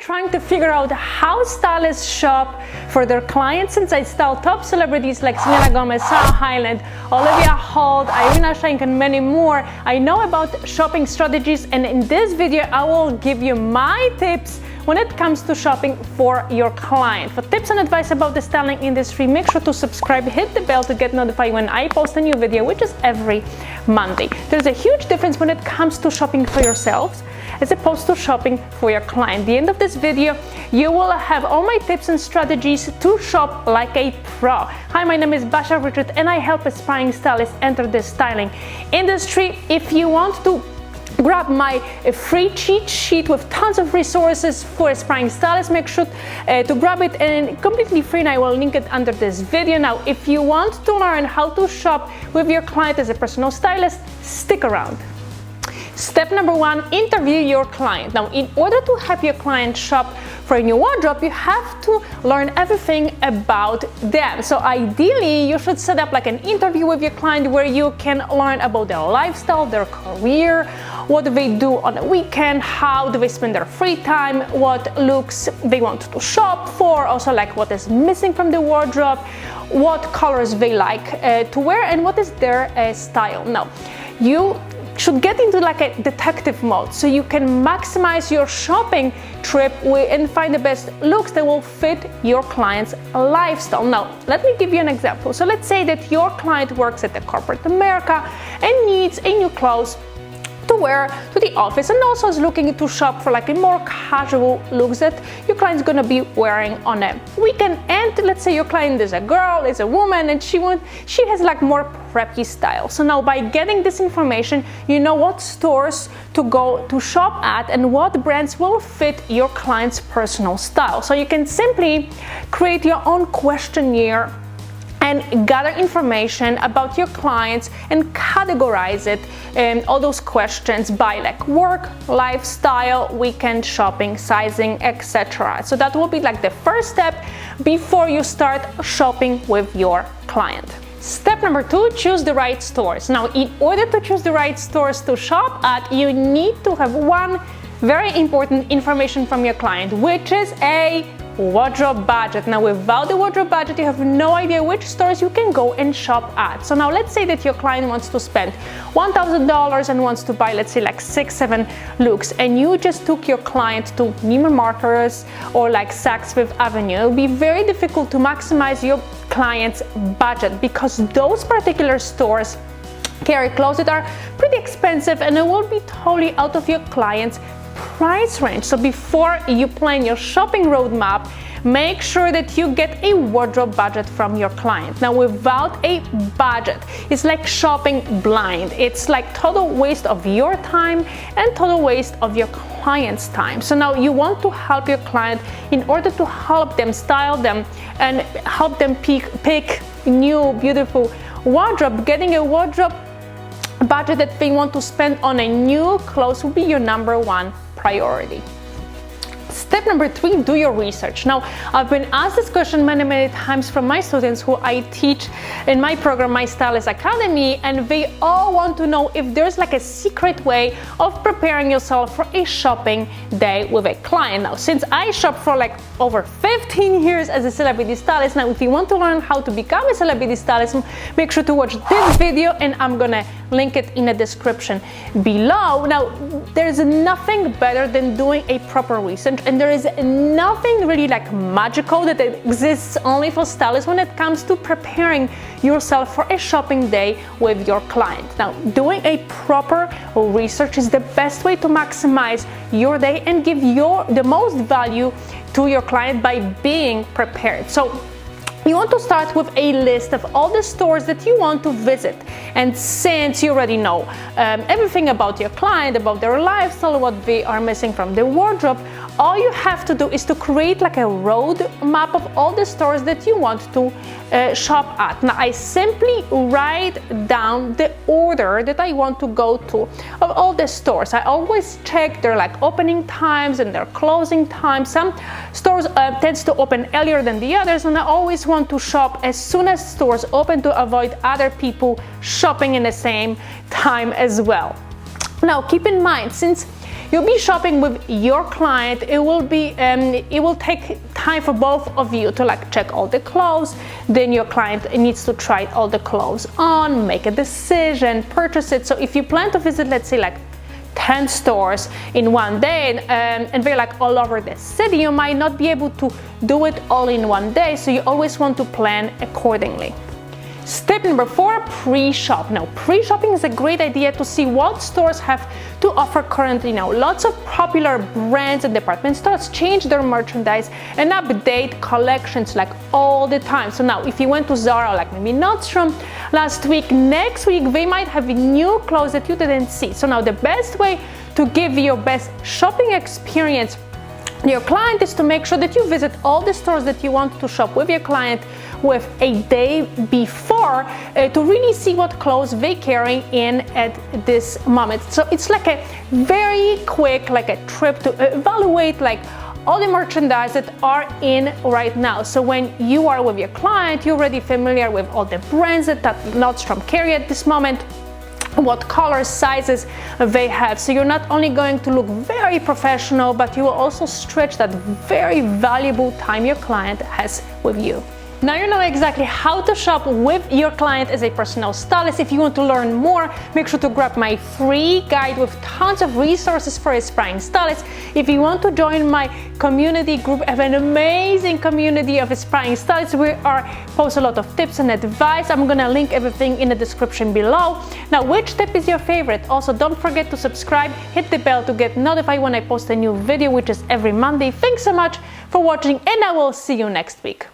trying to figure out how stylists shop for their clients since I style top celebrities like Selena Gomez, Sarah Hyland, Olivia Holt, Irina Shayk, and many more. I know about shopping strategies, and in this video I will give you my tips when it comes to shopping for your client. For tips and advice about the styling industry, make sure to subscribe, hit the bell to get notified when I post a new video, which is every Monday. There's a huge difference when it comes to shopping for yourselves as opposed to shopping for your client. At the end of this video, you will have all my tips and strategies to shop like a pro. Hi, my name is Basia Richard and I help aspiring stylists enter the styling industry. If you want to grab my free cheat sheet with tons of resources for aspiring stylists, make sure to grab it, and completely free, and I will link it under this video. Now, if you want to learn how to shop with your client as a personal stylist, stick around. Step number one, interview your client. Now, in order to help your client shop for a new wardrobe, you have to learn everything about them. So ideally, you should set up like an interview with your client where you can learn about their lifestyle, their career, what do they do on the weekend, how do they spend their free time, what looks they want to shop for, also like what is missing from the wardrobe, what colors they like to wear, and what is their style. Now, you should get into like a detective mode so you can maximize your shopping trip and find the best looks that will fit your client's lifestyle. Now, let me give you an example. So let's say that your client works at the corporate America and needs a new clothes to wear to the office, and also is looking to shop for like a more casual looks that your client's gonna be wearing on a weekend. And let's say your client is a girl, is a woman, and she has like more preppy style. So now by getting this information, you know what stores to go to shop at and what brands will fit your client's personal style. So you can simply create your own questionnaire and gather information about your clients and categorize it, all those questions by like work, lifestyle, weekend shopping, sizing, etc. So that will be like the first step before you start shopping with your client. Step number two, choose the right stores. Now, in order to choose the right stores to shop at, you need to have one very important information from your client, which is a wardrobe budget. Now, without the wardrobe budget, you have no idea which stores you can go and shop at. So now let's say that your client wants to spend $1,000 and wants to buy, let's say like 6-7 looks, and you just took your client to Neiman Marcus or like Saks Fifth Avenue. It will be very difficult to maximize your client's budget because those particular stores carry clothes that are pretty expensive and it will be totally out of your client's price range. So before you plan your shopping roadmap, make sure that you get a wardrobe budget from your client. Now, without a budget, it's like shopping blind. It's like total waste of your time and total waste of your client's time. So now you want to help your client in order to help them style them and help them pick new beautiful wardrobe. Getting a wardrobe budget that they want to spend on a new clothes will be your number one priority. Step number three, do your research. Now, I've been asked this question many times from my students who I teach in my program, My Stylist Academy, and they all want to know if there's like a secret way of preparing yourself for a shopping day with a client. Now, since I shop for like over 15 years as a celebrity stylist, now if you want to learn how to become a celebrity stylist, make sure to watch this video and I'm gonna link it in the description below. Now, there's nothing better than doing a proper research, and there is nothing really like magical that exists only for stylists when it comes to preparing yourself for a shopping day with your client. Now, doing a proper research is the best way to maximize your day and give the most value to your client by being prepared. So you want to start with a list of all the stores that you want to visit. And since you already know everything about your client, about their lifestyle, what they are missing from their wardrobe, all you have to do is to create like a road map of all the stores that you want to shop at. Now, I simply write down the order that I want to go to of all the stores. I always check their like opening times and their closing times. Some stores tends to open earlier than the others, and I always want to shop as soon as stores open to avoid other people shopping in the same time as well. Now, keep in mind, since you'll be shopping with your client. It will take time for both of you to like check all the clothes. Then your client needs to try all the clothes on, make a decision, purchase it. So if you plan to visit, let's say like 10 stores in one day, and they're like all over the city, you might not be able to do it all in one day, so you always want to plan accordingly. Step number 4, pre-shop. Now, pre-shopping is a great idea to see what stores have to offer currently. Now, lots of popular brands and department stores change their merchandise and update collections like all the time. So now, if you went to Zara, like maybe Nordstrom last week, next week they might have new clothes that you didn't see. So now, the best way to give your best shopping experience your client is to make sure that you visit all the stores that you want to shop with your client with a day before to really see what clothes they carry in at this moment. So it's like a very quick like a trip to evaluate like all the merchandise that are in right now. So when you are with your client, you're already familiar with all the brands that Nordstrom carry at this moment, what color sizes they have. So you're not only going to look very professional, but you will also stretch that very valuable time your client has with you. Now you know exactly how to shop with your client as a personal stylist. If you want to learn more, make sure to grab my free guide with tons of resources for aspiring stylists. If you want to join my community group, I have an amazing community of aspiring stylists. We post a lot of tips and advice. I'm gonna link everything in the description below. Now, which tip is your favorite? Also, don't forget to subscribe, hit the bell to get notified when I post a new video, which is every Monday. Thanks so much for watching, and I will see you next week.